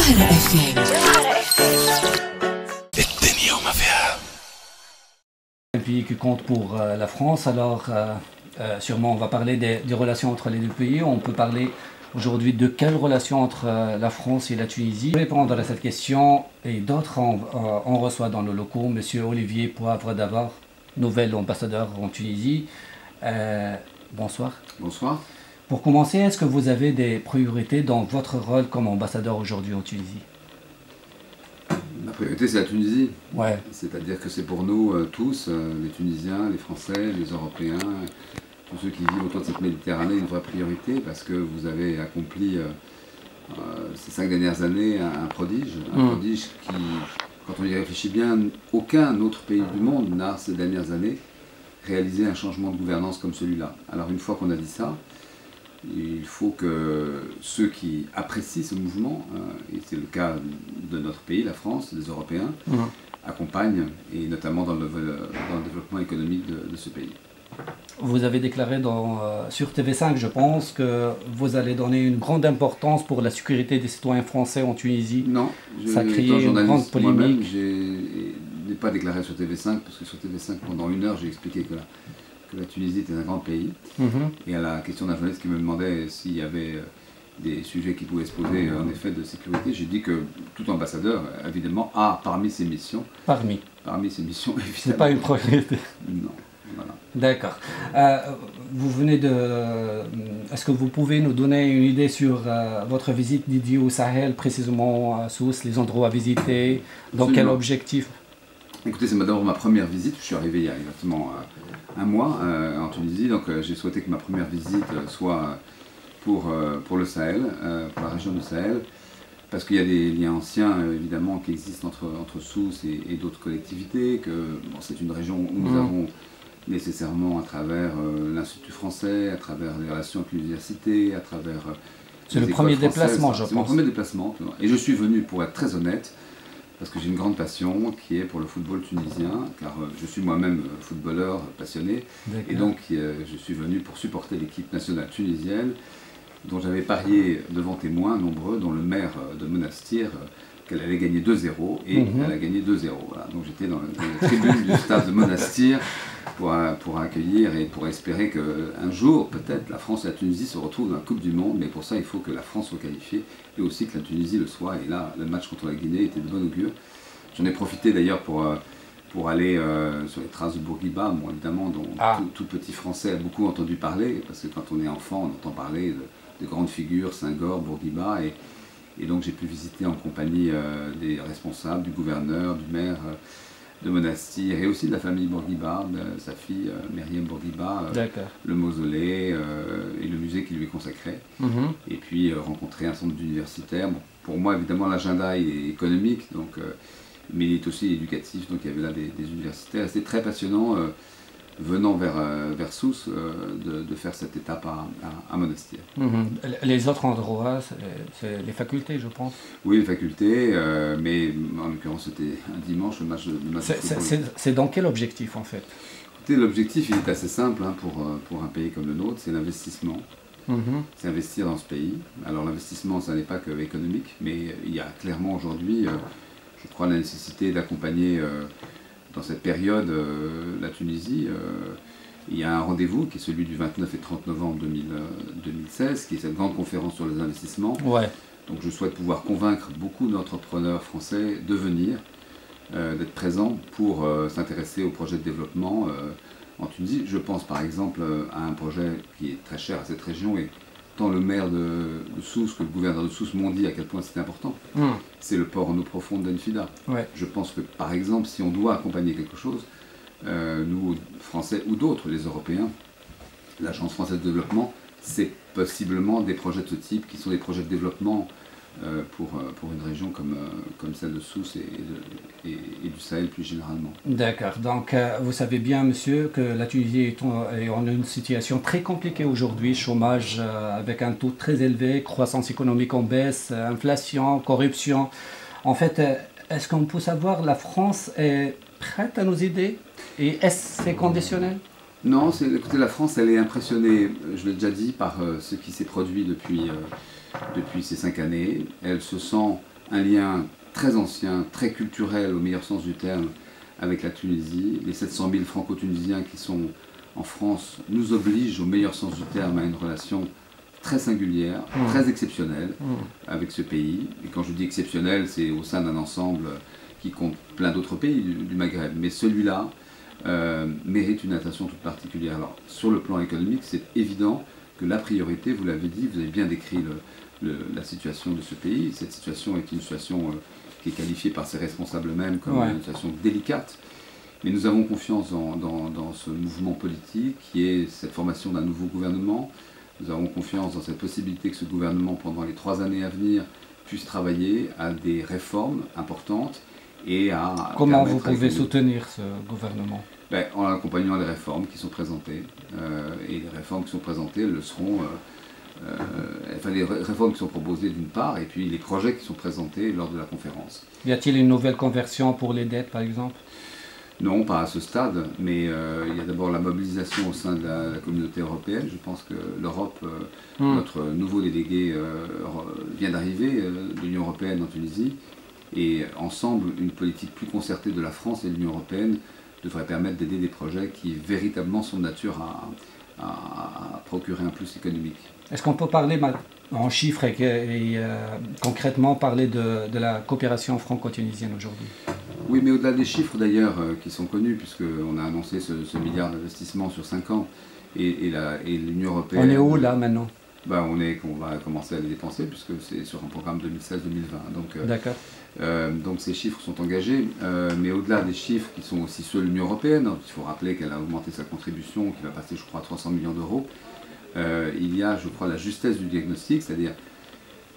جوهرة اف ام. Un pays qui compte pour la France, alors sûrement on va parler des relations entre les deux pays. On peut parler aujourd'hui de quelles relations entre la France et la Tunisie. Pour répondre à cette question et d'autres, on reçoit dans nos locaux M. Olivier Poivre d'Avar, nouvel ambassadeur en Tunisie. Bonsoir. Bonsoir. Pour commencer, est-ce que vous avez des priorités dans votre rôle comme ambassadeur aujourd'hui en Tunisie? La priorité, c'est la Tunisie. Ouais. C'est-à-dire que c'est pour nous tous, les Tunisiens, les Français, les Européens, tous ceux qui vivent autour de cette Méditerranée, une vraie priorité parce que vous avez accompli ces 5 dernières années un prodige qui, quand on y réfléchit bien, aucun autre pays du monde n'a, ces dernières années, réalisé un changement de gouvernance comme celui-là. Alors une fois qu'on a dit ça, il faut que ceux qui apprécient ce mouvement, et c'est le cas de notre pays, la France, des Européens, accompagnent, et notamment dans le développement économique de ce pays. Vous avez déclaré sur TV5, je pense, que vous allez donner une grande importance pour la sécurité des citoyens français en Tunisie. Non, ça a créé une grande polémique. Je n'ai pas déclaré sur TV5, parce que sur TV5, pendant 1 heure, j'ai expliqué que la Tunisie était un grand pays. Et à la question d'un journaliste qui me demandait s'il y avait des sujets qui pouvaient se poser en effet de sécurité, j'ai dit que tout ambassadeur, évidemment, a parmi ses missions... Parmi ses missions, évidemment... C'est pas une priorité. Non, voilà. D'accord. Vous venez de... Est-ce que vous pouvez nous donner une idée sur votre visite dédiée au Sahel, précisément à Sousse, les endroits à visiter, dans quel objectif? Écoutez, c'est d'abord ma première visite. Je suis arrivé il y a exactement 1 mois en Tunisie, donc j'ai souhaité que ma première visite soit pour le Sahel, pour la région du Sahel, parce qu'il y a des liens anciens évidemment qui existent entre Sousse et d'autres collectivités, que bon, c'est une région où nous avons nécessairement à travers l'Institut français, à travers les relations avec l'université, à travers... C'est le premier déplacement, je pense. C'est mon premier déplacement, et je suis venu, pour être très honnête, parce que j'ai une grande passion qui est pour le football tunisien, car je suis moi-même footballeur passionné, et donc je suis venu pour supporter l'équipe nationale tunisienne, dont j'avais parié devant témoins nombreux, dont le maire de Monastir, qu'elle allait gagner 2-0, et elle a gagné 2-0. Voilà. Donc j'étais dans la tribune du stade de Monastir pour accueillir et pour espérer qu'un jour, peut-être, la France et la Tunisie se retrouvent dans la Coupe du Monde, mais pour ça, il faut que la France soit qualifiée, et aussi que la Tunisie le soit, et là, le match contre la Guinée était de bon augure. J'en ai profité d'ailleurs pour aller sur les traces de Bourguiba, bon, évidemment, dont tout petit Français a beaucoup entendu parler, parce que quand on est enfant, on entend parler de grandes figures, Senghor, Bourguiba, et donc j'ai pu visiter en compagnie des responsables, du gouverneur, du maire de Monastir, et aussi de la famille Bourguiba, de sa fille Myriam Bourguiba, le mausolée et le musée qui lui est consacré. Et puis rencontrer un certain nombre d'universitaires. Bon, pour moi, évidemment, l'agenda est économique, donc, mais il est aussi éducatif, donc il y avait là des universitaires. C'était très passionnant, venant vers Sousse, de faire cette étape à Monastir. Les autres endroits, c'est les facultés, je pense. Oui, les facultés, mais en l'occurrence c'était un dimanche, le match de football. C'est dans quel objectif en fait? Écoutez, l'objectif il est assez simple pour un pays comme le nôtre, c'est l'investissement. C'est investir dans ce pays. Alors l'investissement, ça n'est pas que économique, mais il y a clairement aujourd'hui, je crois, la nécessité d'accompagner dans cette période, la Tunisie. Il y a un rendez-vous qui est celui du 29 et 30 novembre 2016, qui est cette grande conférence sur les investissements. Donc je souhaite pouvoir convaincre beaucoup d'entrepreneurs français de venir, d'être présents pour s'intéresser aux projets de développement en Tunisie. Je pense par exemple à un projet qui est très cher à cette région, et tant le maire de Sousse que le gouverneur de Sousse m'ont dit à quel point c'était important. C'est le port en eau profonde d'Enfida. Je pense que, par exemple, si on doit accompagner quelque chose, nous, Français ou d'autres, les Européens, l'Agence française de développement, c'est possiblement des projets de ce type qui sont des projets de développement pour une région comme celle de Sousse et du Sahel plus généralement. D'accord. Donc vous savez bien, monsieur, que la Tunisie est en une situation très compliquée aujourd'hui, chômage avec un taux très élevé, croissance économique en baisse, inflation, corruption. En fait, est-ce qu'on peut savoir, la France est prête à nous aider? Et est-ce que c'est conditionnel? Non, écoutez, la France, elle est impressionnée, je l'ai déjà dit, par ce qui s'est produit depuis ces 5 années. Elle se sent un lien très ancien, très culturel au meilleur sens du terme avec la Tunisie. Les 700 000 franco-tunisiens qui sont en France nous obligent au meilleur sens du terme à une relation très singulière, très exceptionnelle avec ce pays. Et quand je dis exceptionnel, c'est au sein d'un ensemble qui compte plein d'autres pays du Maghreb. Mais celui-là mérite une attention toute particulière. Alors, sur le plan économique, c'est évident que la priorité, vous l'avez dit, vous avez bien décrit la situation de ce pays. Cette situation est une situation qui est qualifiée par ses responsables eux-mêmes comme une situation délicate. Mais nous avons confiance dans ce mouvement politique qui est cette formation d'un nouveau gouvernement. Nous avons confiance dans cette possibilité que ce gouvernement, pendant les 3 années à venir, puisse travailler à des réformes importantes et à... Comment vous pouvez soutenir ce gouvernement? En accompagnant les réformes qui sont présentées. Et les réformes qui sont présentées, elles le seront... enfin, les réformes qui sont proposées d'une part, et puis les projets qui sont présentés lors de la conférence. Y a-t-il une nouvelle conversion pour les dettes, par exemple? Non, pas à ce stade, mais il y a d'abord la mobilisation au sein de la communauté européenne. Je pense que l'Europe, notre nouveau délégué vient d'arriver de l'Union européenne en Tunisie, et ensemble, une politique plus concertée de la France et de l'Union européenne devrait permettre d'aider des projets qui véritablement sont de nature à procurer un plus économique. Est-ce qu'on peut parler en chiffres et concrètement parler de la coopération franco-tunisienne aujourd'hui? Oui, mais au-delà des chiffres d'ailleurs qui sont connus, puisqu'on a annoncé ce milliard d'investissements sur 5 ans, et l'Union européenne... On est où là maintenant? On va commencer à les dépenser, puisque c'est sur un programme 2016-2020. D'accord. Donc ces chiffres sont engagés, mais au-delà des chiffres qui sont aussi ceux de l'Union européenne, il faut rappeler qu'elle a augmenté sa contribution, qui va passer je crois à 300 millions d'euros, il y a je crois la justesse du diagnostic, c'est-à-dire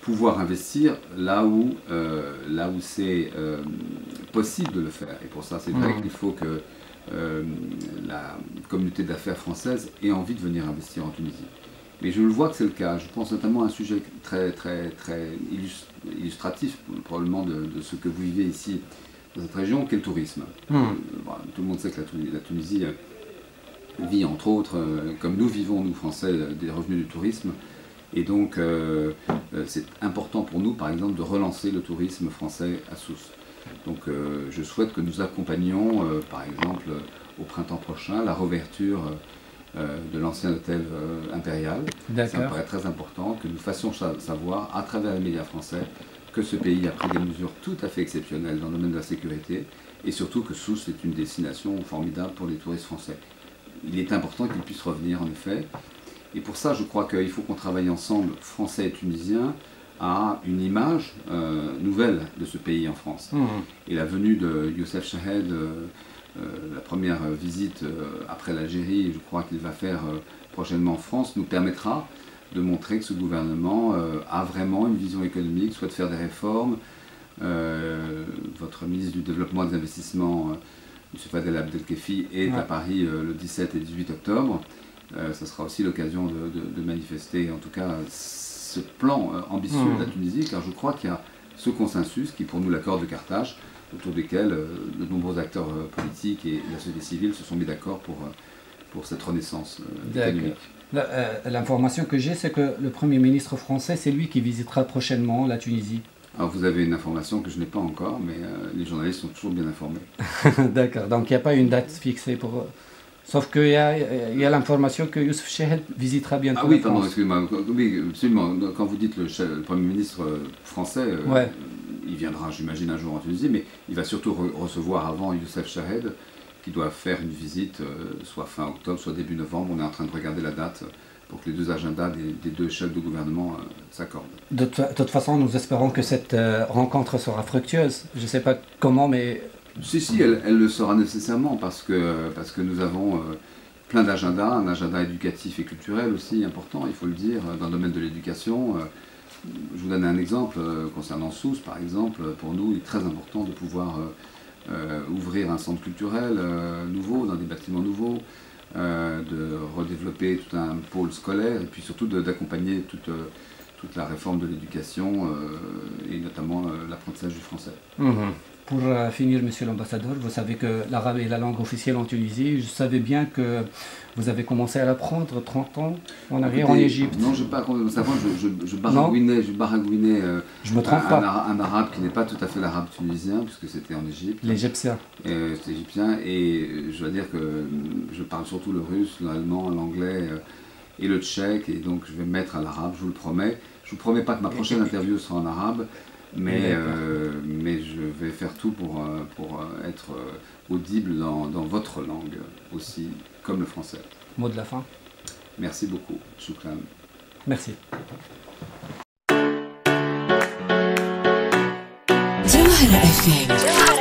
pouvoir investir là où c'est possible de le faire. Et pour ça c'est vrai qu'il faut que la communauté d'affaires française ait envie de venir investir en Tunisie. Mais je le vois que c'est le cas. Je pense notamment à un sujet très illustratif, probablement, de ce que vous vivez ici, dans cette région, qu'est le tourisme. Tout le monde sait que la Tunisie vit, entre autres, comme nous vivons, nous Français, des revenus du tourisme. Et donc, c'est important pour nous, par exemple, de relancer le tourisme français à Sousse. Donc, je souhaite que nous accompagnions, par exemple, au printemps prochain, la réouverture de l'ancien hôtel impérial. Ça me paraît très important que nous fassions savoir à travers les médias français que ce pays a pris des mesures tout à fait exceptionnelles dans le domaine de la sécurité et surtout que Sousse est une destination formidable pour les touristes français. Il est important qu'ils puissent revenir en effet, et pour ça je crois qu'il faut qu'on travaille ensemble, Français et Tunisiens, à une image nouvelle de ce pays en France. Et la venue de Youssef Chahed, la première visite après l'Algérie, je crois qu'il va faire prochainement en France, nous permettra de montrer que ce gouvernement a vraiment une vision économique, souhaite faire des réformes. Votre ministre du Développement et des Investissements, M. Fadel Abdelkefi, est à Paris le 17 et 18 octobre. Ça sera aussi l'occasion de manifester, en tout cas, ce plan ambitieux de la Tunisie, car je crois qu'il y a ce consensus qui, pour nous, l'accord de Carthage, autour desquels de nombreux acteurs politiques et la société civile se sont mis d'accord pour cette renaissance économique. L'information que j'ai, c'est que le Premier ministre français, c'est lui qui visitera prochainement la Tunisie. Alors vous avez une information que je n'ai pas encore, mais les journalistes sont toujours bien informés. D'accord, donc il n'y a pas une date fixée pour... Sauf qu'il y a l'information que Youssef Chahed visitera bientôt. Ah oui, pardon, excusez-moi. Oui, absolument. Quand vous dites le Premier ministre français, il viendra, j'imagine, un jour en Tunisie, mais il va surtout recevoir avant Youssef Chahed, qui doit faire une visite, soit fin octobre, soit début novembre. On est en train de regarder la date pour que les deux agendas des deux chefs de gouvernement s'accordent. De toute façon, nous espérons que cette rencontre sera fructueuse. Je ne sais pas comment, mais... Si, elle le sera nécessairement, parce que nous avons plein d'agendas, un agenda éducatif et culturel aussi important, il faut le dire, dans le domaine de l'éducation. Je vous donne un exemple concernant Sousse, par exemple. Pour nous, il est très important de pouvoir ouvrir un centre culturel nouveau, dans des bâtiments nouveaux, de redévelopper tout un pôle scolaire, et puis surtout d'accompagner toute la réforme de l'éducation et notamment l'apprentissage du français. Pour finir, monsieur l'ambassadeur, vous savez que l'arabe est la langue officielle en Tunisie. Je savais bien que vous avez commencé à l'apprendre 30 ans en arrière en Égypte. Non, je baragouinais je me trompe pas. Un arabe qui n'est pas tout à fait l'arabe tunisien, puisque c'était en Égypte. L'égyptien. C'était égyptien, et je dois dire que je parle surtout le russe, l'allemand, l'anglais et le tchèque, et donc je vais me mettre à l'arabe, je vous le promets. Je ne vous promets pas que ma prochaine interview sera en arabe, mais je vais faire tout pour être audible dans votre langue aussi, comme le français. Mot de la fin. Merci beaucoup. Shukran. Merci. Jawahara FM.